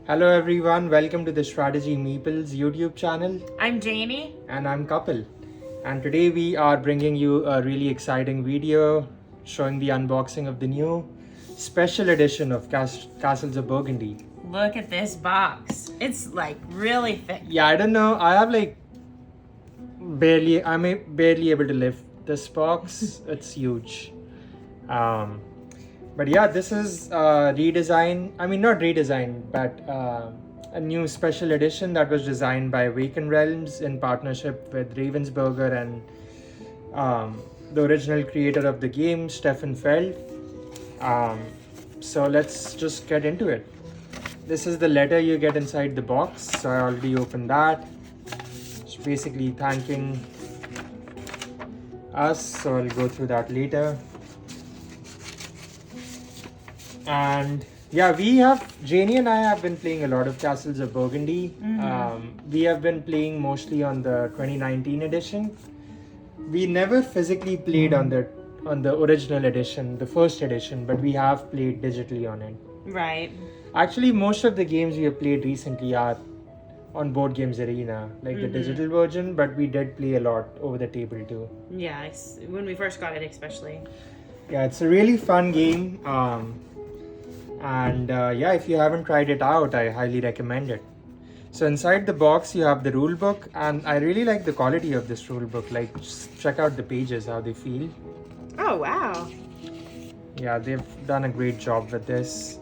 Hello everyone, welcome to the Strategy Meeples YouTube channel. I'm Janie. And I'm Kapil. And today we are bringing you a really exciting video showing the unboxing of the new special edition of Castles of Burgundy. Look at this box. It's like really thick. Yeah, I don't know. I have I'm barely able to lift this box. It's huge. But yeah, this is redesign. I mean, not redesign, but a new special edition that was designed by Awaken Realms in partnership with Ravensburger and the original creator of the game, Stefan Feld. So let's just get into it. This is the letter you get inside the box. So I already opened that. It's basically thanking us. So I'll go through that later. And yeah, Janie and I have been playing a lot of Castles of Burgundy. We have been playing mostly on the 2019 edition. We never physically played on the original edition, the first edition, but we have played digitally on it. Right. Actually, most of the games we have played recently are on Board Games Arena, like the digital version, but we did play a lot over the table too. Yeah, when we first got it especially. Yeah, it's a really fun game. Yeah, if you haven't tried it out, I highly recommend it. So inside the box you have the rule book, and I really like the quality of this rule book. Like, just check out the pages, how they feel. Oh wow. Yeah, they've done a great job with this.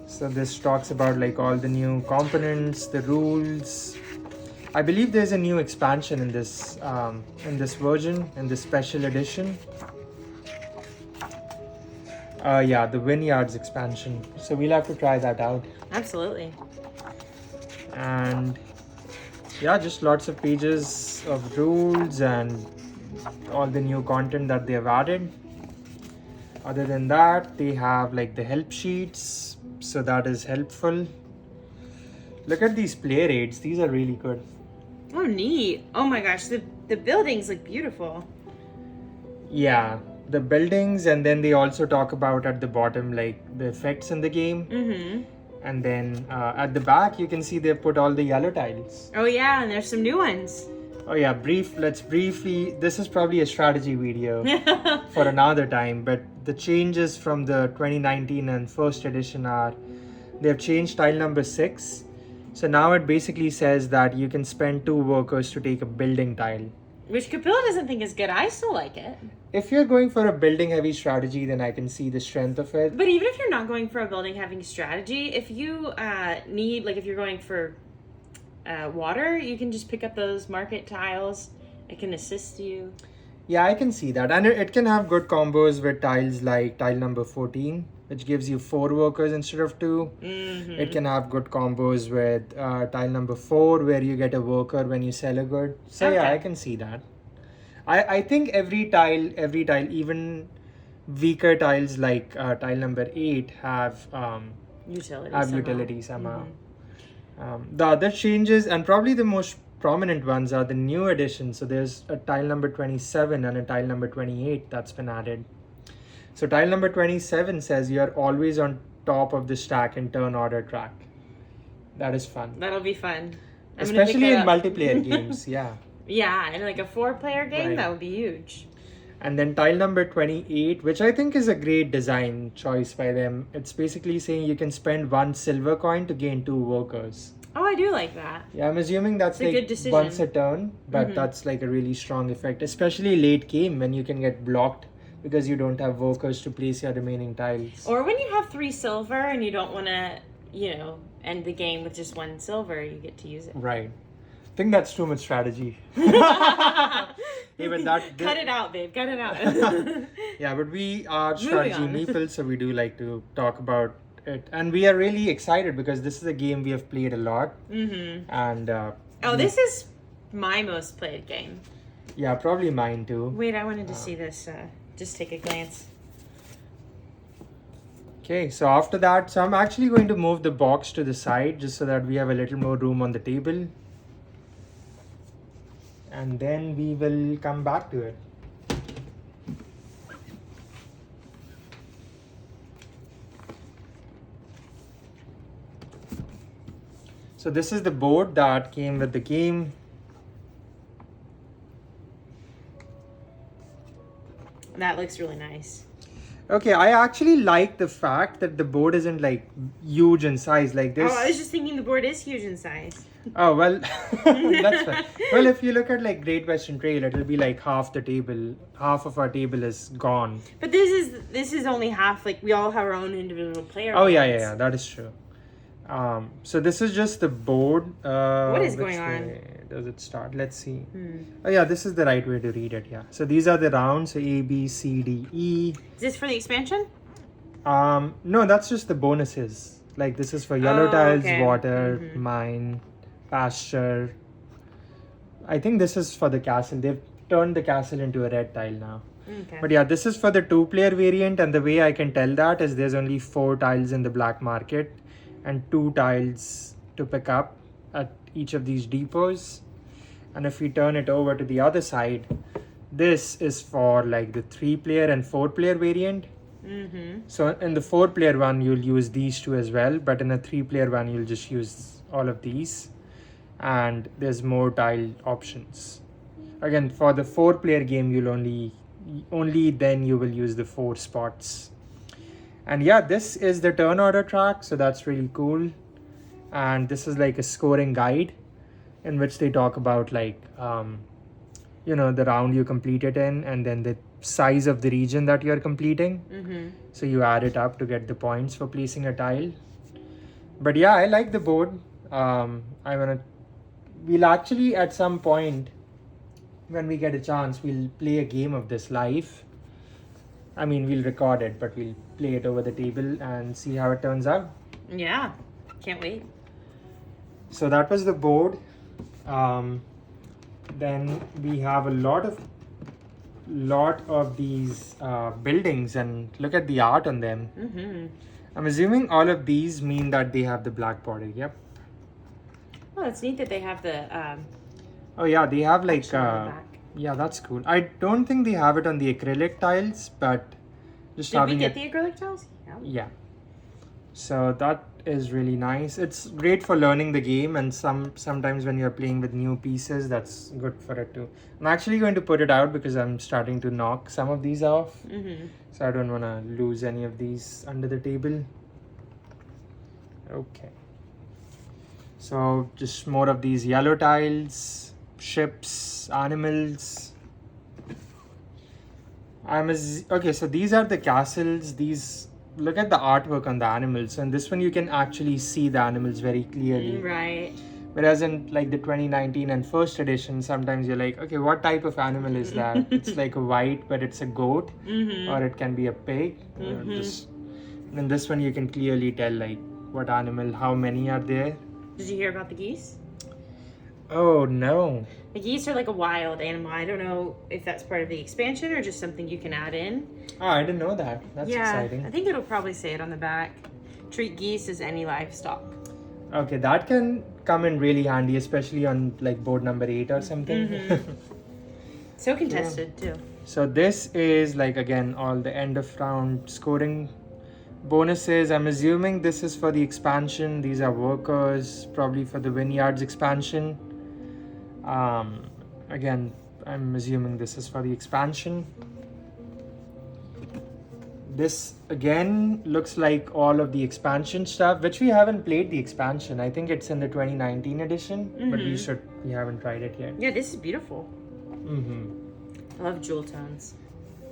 So this talks about like all the new components, the rules. I believe there's a new expansion in this version, in this special edition. Yeah, the Vineyards expansion. So we'll have to try that out. Absolutely. And yeah, just lots of pages of rules and all the new content that they have added. Other than that, they have like the help sheets. So that is helpful. Look at these player aids. These are really good. Oh, neat. Oh my gosh, the buildings look beautiful. Yeah. The buildings, and then they also talk about at the bottom like the effects in the game. And then at the back you can see they've put all the yellow tiles. Oh yeah, and there's some new ones. Oh yeah, let's briefly, this is probably a strategy video for another time, but the changes from the 2019 and first edition are, they've changed tile number 6. So now it basically says that you can spend 2 workers to take a building tile. Which Capilla doesn't think is good. I still like it. If you're going for a building heavy strategy, then I can see the strength of it. But even if you're not going for a building heavy strategy, if you need, like if you're going for water, you can just pick up those market tiles. It can assist you. Yeah, I can see that. And it can have good combos with tiles like tile number 14, which gives you 4 workers instead of 2. It can have good combos with tile number 4, where you get a worker when you sell a good. So okay. Yeah, I can see that. I think every tile, even weaker tiles like tile number 8 have utility somehow. The other changes, and probably the most prominent ones, are the new additions. So there's a tile number 27 and a tile number 28 that's been added. So tile number 27 says you're always on top of the stack in turn order track. That is fun. That'll be fun. Especially in multiplayer games, yeah. Yeah, in like a 4-player game, right. That would be huge. And then tile number 28, which I think is a great design choice by them. It's basically saying you can spend 1 silver coin to gain 2 workers. Oh, I do like that. Yeah, I'm assuming that's it's like once a turn, but that's like a really strong effect, especially late game when you can get blocked because you don't have workers to place your remaining tiles. Or when you have 3 silver and you don't want to, end the game with just 1 silver, you get to use it. Right. I think that's too much strategy. Even that. Cut it out, babe. Cut it out. Yeah, but we are strategy meeples, so we do like to talk about it, and we are really excited because this is a game we have played a lot. And this is my most played game. Yeah, probably mine too. Wait, I wanted to see this. Just take a glance. Okay, so after that, so I'm actually going to move the box to the side just so that we have a little more room on the table. And then we will come back to it. So this is the board that came with the game. That looks really nice. Okay, I actually like the fact that the board isn't like huge in size like this. Oh, I was just thinking the board is huge in size. Oh, well, that's fine. Well, if you look at like Great Western Trail, it'll be like half the table, half of our table is gone. But this is only half. Like we all have our own individual player. Oh, yeah, boards. yeah, yeah, that is true. So this is just the board. What is which going on? way does it start? Let's see. Oh, yeah, this is the right way to read it. Yeah. So these are the rounds. So A, B, C, D, E. Is this for the expansion? No, that's just the bonuses. Like this is for yellow tiles, okay. water, mine, pasture. I think this is for the castle. They've turned the castle into a red tile now. Okay. But yeah, this is for the 2-player variant, and the way I can tell that is there's only 4 tiles in the black market and 2 tiles to pick up at each of these depots. And if we turn it over to the other side, this is for like the 3-player and 4-player variant. So in the 4-player one, you'll use these 2 as well, but in a 3-player one, you'll just use all of these. And there's more tile options. Again, for the 4-player game, you'll only then you will use the 4 spots. And yeah, this is the turn order track, so that's really cool. And this is like a scoring guide in which they talk about like the round you complete it in, and then the size of the region that you're completing. So you add it up to get the points for placing a tile. But yeah, I like the board. We'll actually at some point when we get a chance, we'll play a game of this live. I mean, we'll record it, but we'll play it over the table and see how it turns out. Yeah, can't wait. So that was the board. Then we have a lot of these buildings, and look at the art on them. I'm assuming all of these mean that they have the black border. Yep. Oh, it's neat that they have the. Oh yeah, they have like. Action on the back. Yeah, that's cool. I don't think they have it on the acrylic tiles, but just Did we having get it. the acrylic tiles? Yeah. So that is really nice. It's great for learning the game, and sometimes when you're playing with new pieces, that's good for it too. I'm actually going to put it out because I'm starting to knock some of these off. So I don't want to lose any of these under the table. Okay. So just more of these yellow tiles, ships, animals. Okay, so these are the castles. Look at the artwork on the animals. And this one you can actually see the animals very clearly. Right. Whereas in like the 2019 and first edition, sometimes you're like, okay, what type of animal is that? It's like a white, but it's a goat, or it can be a pig. In this one, you can clearly tell like what animal, how many are there. Did you hear about the geese? Oh no. The geese are like a wild animal. I don't know if that's part of the expansion or just something you can add in. Oh, I didn't know that. That's exciting. I think it'll probably say it on the back. Treat geese as any livestock. Okay, that can come in really handy, especially on like board number 8 or something. So contested too. So this is like again all the end of round scoring bonuses. I'm assuming this is for the expansion. These are workers, probably for the vineyards expansion. Again, I'm assuming this is for the expansion. This again looks like all of the expansion stuff, which we haven't played the expansion. I think it's in the 2019 edition, but we haven't tried it yet. Yeah, this is beautiful. I love jewel tones.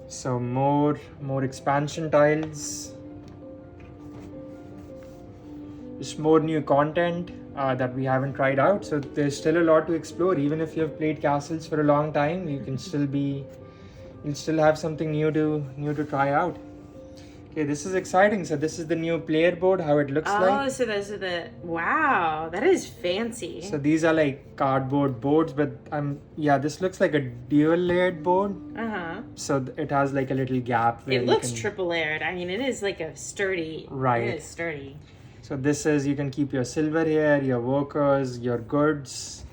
So more expansion tiles. Just more new content that we haven't tried out. So there's still a lot to explore. Even if you've played castles for a long time, you'll still have something new to try out. Okay, this is exciting. So this is the new player board, how it looks like. Oh, so those are wow, that is fancy. So these are like cardboard boards, but this looks like a dual layered board. So it has like a little gap where it looks triple layered. I mean, it is like a sturdy. Right. It is sturdy. So this is, you can keep your silver here, your workers, your goods,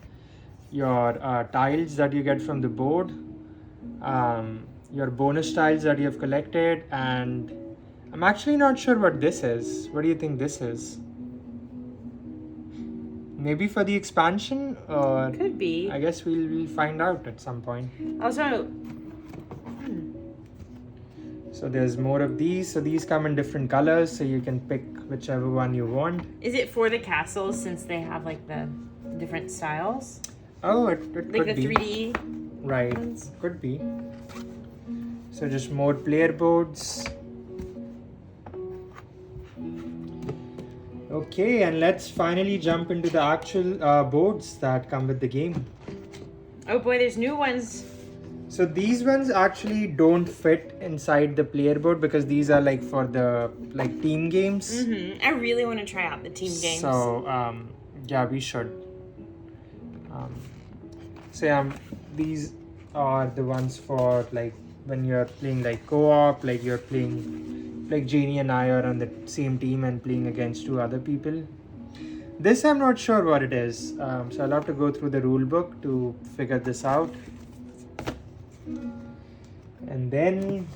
your tiles that you get from the board, your bonus tiles that you have collected, and I'm actually not sure what this is. What do you think this is? Maybe for the expansion, or Could be. I guess we'll find out at some point. Also, So there's more of these. So these come in different colors, so you can pick whichever one you want. is it for the castles since they have like the different styles? Oh, it Like could the be. 3D Right, ones? could be. So just more player boards. Okay, and let's finally jump into the actual boards that come with the game. Oh boy, there's new ones. So these ones actually don't fit inside the player board because these are like for the like team games. I really want to try out the team games. So yeah, we should. So these are the ones for like when you're playing like co-op, like you're playing like Janie and I are on the same team and playing against two other people. This I'm not sure what it is, so I'll have to go through the rule book to figure this out. And then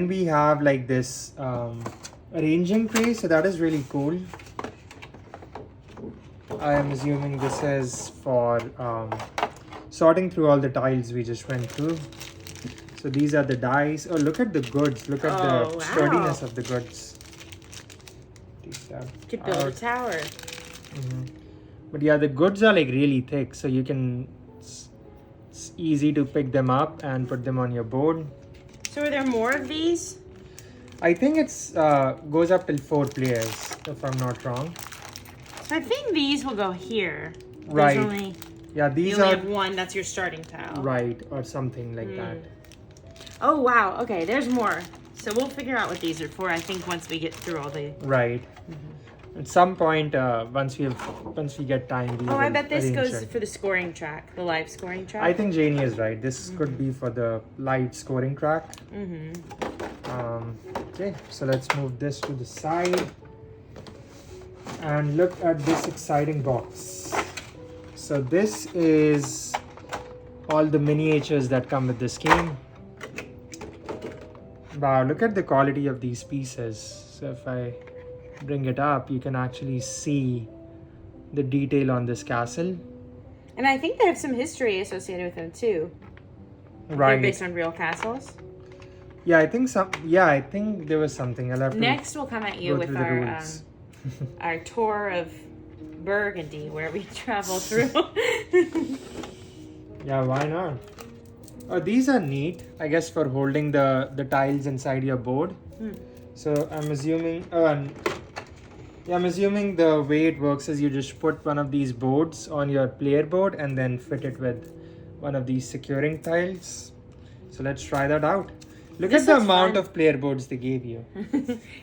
we have like this arranging tray, so that is really cool. I am assuming this is for sorting through all the tiles we just went through. So these are the dice. Oh, look at the goods. Look at the wow. sturdiness of the goods. These are Could build a out. tower. But yeah, the goods are like really thick, so you can. It's easy to pick them up and put them on your board. So are there more of these? I think it's goes up till 4 players, if I'm not wrong. So I think these will go here. Right. There's only, Yeah, you these only are have one. That's your starting tile. right or something like that. Oh wow. Okay, there's more. So we'll figure out what these are for. I think once we get through all the. Right. At some point, once we get time, we Oh, I will bet this arrange goes it. for the scoring track, the live scoring track. I think Janie is right. This could be for the live scoring track. Okay, so let's move this to the side and look at this exciting box. So this is all the miniatures that come with this game. Wow, look at the quality of these pieces. So if I bring it up, you can actually see the detail on this castle. And I think they have some history associated with them too. Right. They're based on real castles. Yeah, I think there was something. I'll have to Next, we'll come at you go with through the our rules. our tour of Burgundy, where we travel through. Yeah, why not? Oh, these are neat, I guess, for holding the tiles inside your board. So I'm assuming, I'm assuming the way it works is you just put one of these boards on your player board and then fit it with one of these securing tiles. So let's try that out. Look This at the looks amount fun. of player boards they gave you.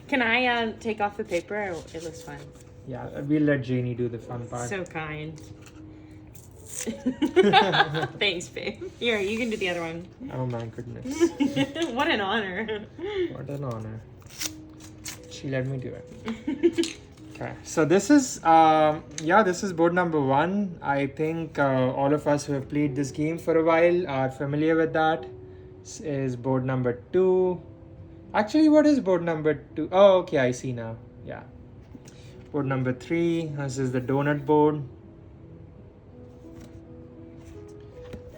Can I take off the paper? It looks fun. Yeah, we'll let Janie do the fun part. So kind. Thanks, babe. Here, you can do the other one. Oh my goodness. What an honor. What an honor. She let me do it. Okay, so this is this is board number 1. I think all of us who have played this game for a while are familiar with that. This is board number 2. Actually, what is board number 2? Oh, okay, I see now. Yeah. Board number 3. This is the donut board.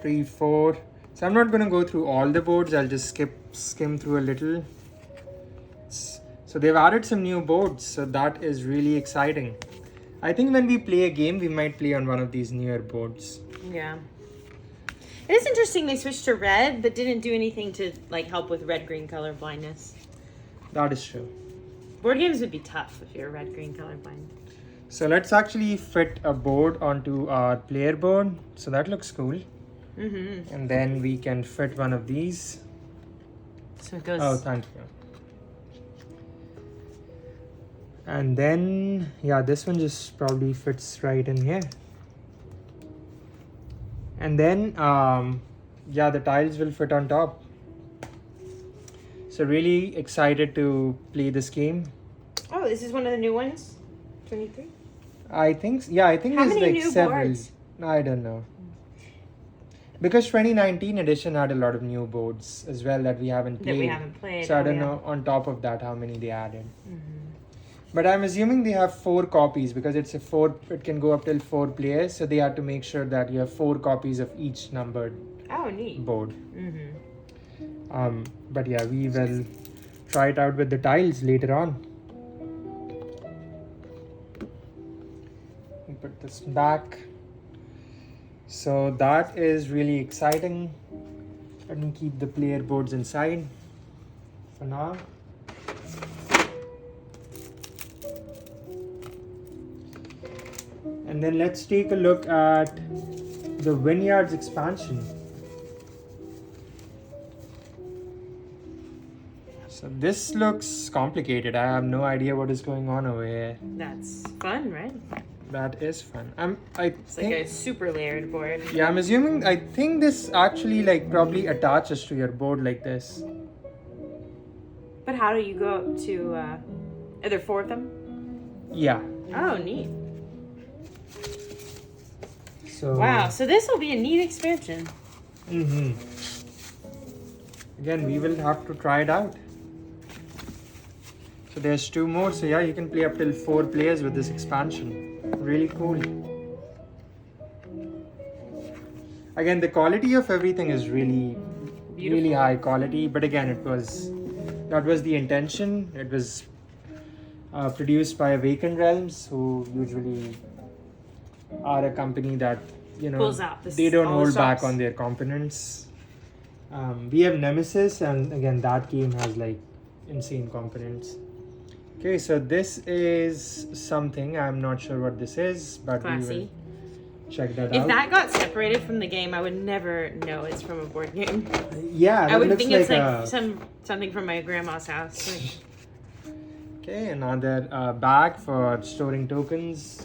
3, 4. So I'm not going to go through all the boards. I'll just skim through a little. So they've added some new boards, so that is really exciting. I think when we play a game, we might play on one of these newer boards. Yeah. It is interesting they switched to red, but didn't do anything to like help with red-green color blindness. That is true. Board games would be tough if you're red-green colorblind. So let's actually fit a board onto our player board. So that looks cool. And then we can fit one of these. So it goes. Oh, thank you. And then, yeah, this one just probably fits right in here. And then, the tiles will fit on top. So really excited to play this game. Oh, this is one of the new ones? 23? I think How there's many like new several. boards? I don't know. Because 2019 edition had a lot of new boards as well that we haven't played. That we haven't played. So I oh, don't yeah. know on top of that how many they added. But I'm assuming they have 4 copies because it's a 4. It can go up till 4 players, so they have to make sure that you have 4 copies of each numbered Oh, neat. board. Mm-hmm. But yeah, we will try it out with the tiles later on. We put this back. So that is really exciting. Let me keep the player boards inside for now. And then let's take a look at the Vineyards expansion. So this looks complicated. I have no idea what is going on over here. That's fun, right? That is fun. It's like a super layered board. Yeah, I'm assuming. I think this actually like probably attaches to your board like this. But how do you go up to? Are there 4 of them? Yeah. Oh, neat. So. Wow. So this will be a neat expansion. Again, we will have to try it out. So there's 2 more. So yeah, you can play up till 4 players with this expansion. Really cool. Again, the quality of everything is really, really high quality. But again, that was the intention. It was produced by Awakened Realms, who usually are a company that pulls out they don't all the hold back stops. on their components. We have Nemesis, and again, that game has like insane components. Okay, so this is something, I'm not sure what this is, but we Classy. will check that If out. that got separated from the game, I would never know it's from a board game. Yeah, that I would looks think it's like a- something from my grandma's house. Like, Okay, another bag for storing tokens.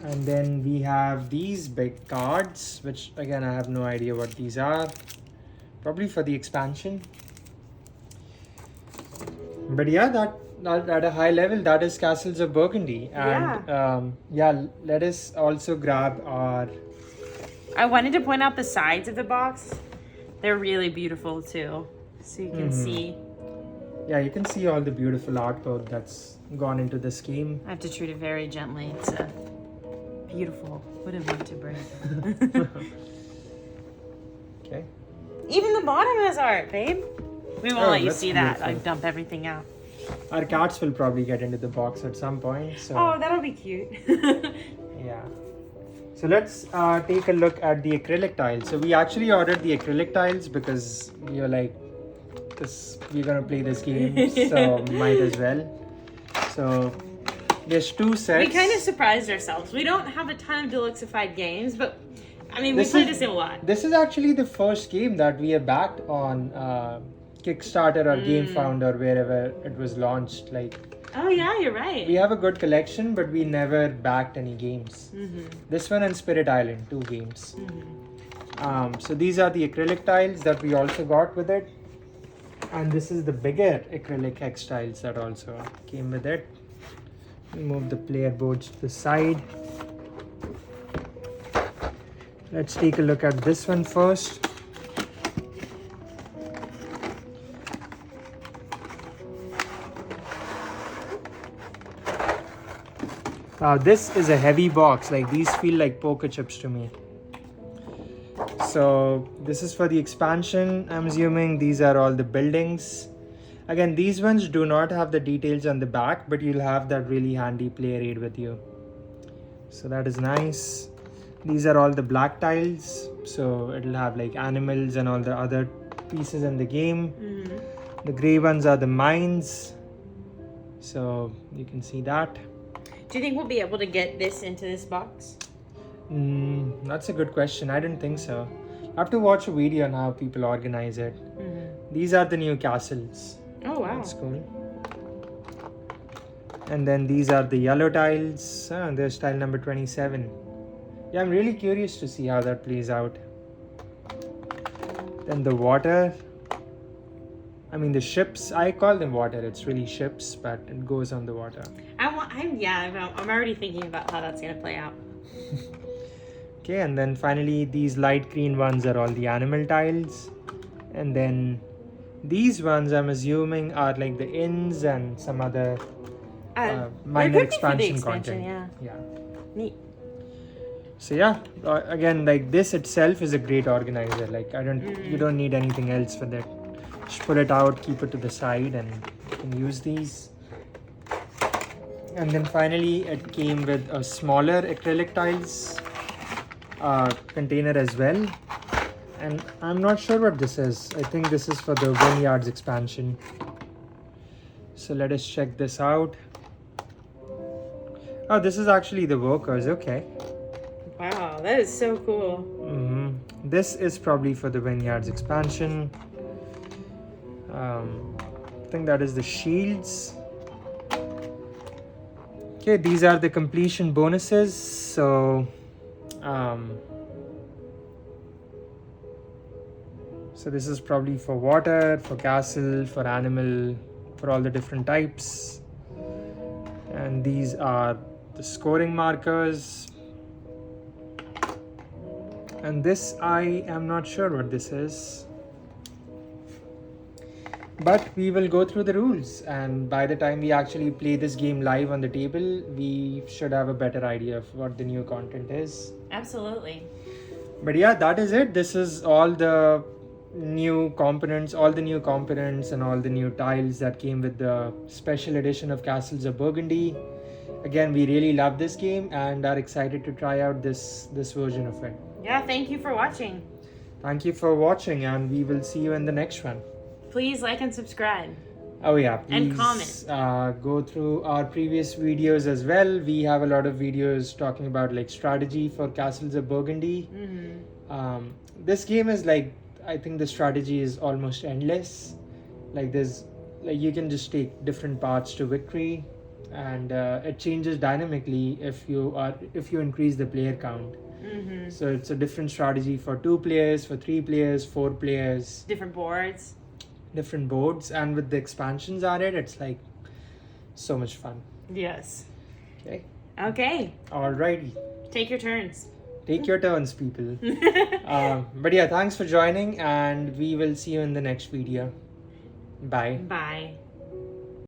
And then we have these big cards, which again, I have no idea what these are. Probably for the expansion. But yeah, that at a high level, that is Castles of Burgundy. And let us also grab our... I wanted to point out the sides of the box. They're really beautiful too. So you can see. Yeah, you can see all the beautiful artwork that's gone into this game. I have to treat it very gently. It's beautiful. What a want to bring. Okay. Even the bottom has art, babe. We won't Oh, let you that's see that. beautiful. Like dump everything out. Our cats will probably get into the box at some point. So Oh, that'll be cute. yeah. So let's take a look at the acrylic tiles. So we actually ordered the acrylic tiles because we were like, we're gonna play this game, so might as well. So there's 2 sets. We kind of surprised ourselves. We don't have a ton of deluxeified games, but I mean, we This play is- this game a lot. This is actually the first game that we have backed on Kickstarter or GameFound or wherever it was launched. Like, Oh yeah, you're right. we have a good collection, but we never backed any games. This one and Spirit Island, 2 games. So these are the acrylic tiles that we also got with it. And this is the bigger acrylic hex tiles that also came with it. Move the player boards to the side. Let's take a look at this one first. This is a heavy box. Like, these feel like poker chips to me. So this is for the expansion. I'm assuming these are all the buildings. Again, these ones do not have the details on the back, but you'll have that really handy player aid with you. So that is nice. These are all the black tiles. So it'll have like animals and all the other pieces in the game. The gray ones are the mines. So you can see that. Do you think we'll be able to get this into this box? That's a good question. I didn't think so. I have to watch a video on how people organize it. These are the new castles. Oh wow. That's cool. And then these are the yellow tiles. There's tile number 27. Yeah, I'm really curious to see how that plays out. Then the water. I mean the ships. I call them water. It's really ships, but it goes on the water. I'm already thinking about how that's gonna play out. Okay, and then finally these light green ones are all the animal tiles. And then These ones, I'm assuming, are like the inns and some other There minor could be for the expansion expansion, content. yeah. Yeah. Neat. So yeah, again, like this itself is a great organizer. Like you don't need anything else for that. Just put it out, keep it to the side, and you can use these. And then finally, it came with a smaller acrylic tiles container as well. And I'm not sure what this is. I think this is for the Vineyards expansion. So let us check this out. Oh, this is actually the workers. Okay. Wow, that is so cool. This is probably for the Vineyards expansion. I think that is the shields. Okay, these are the completion bonuses. So this is probably for water, for castle, for animal, for all the different types. And these are the scoring markers. And this, I am not sure what this is. But we will go through the rules, and by the time we actually play this game live on the table, we should have a better idea of what the new content is. Absolutely. But yeah, that is it. This is all the new components, and all the new tiles that came with the special edition of Castles of Burgundy. Again, we really love this game and are excited to try out this version of it. Yeah, thank you for watching. Thank you for watching, and we will see you in the next one. Please like and subscribe. Oh yeah, please And comment. Go through our previous videos as well. We have a lot of videos talking about like strategy for Castles of Burgundy. This game is like, I think the strategy is almost endless. Like you can just take different paths to victory, and it changes dynamically if you increase the player count. So it's a different strategy for 2 players, for 3 players, 4 players. Different boards, And with the expansions added, it's like so much fun. yes. Okay. Alrighty. Take your turns. Take your turns, people. But yeah, thanks for joining, and we will see you in the next video. Bye. Bye.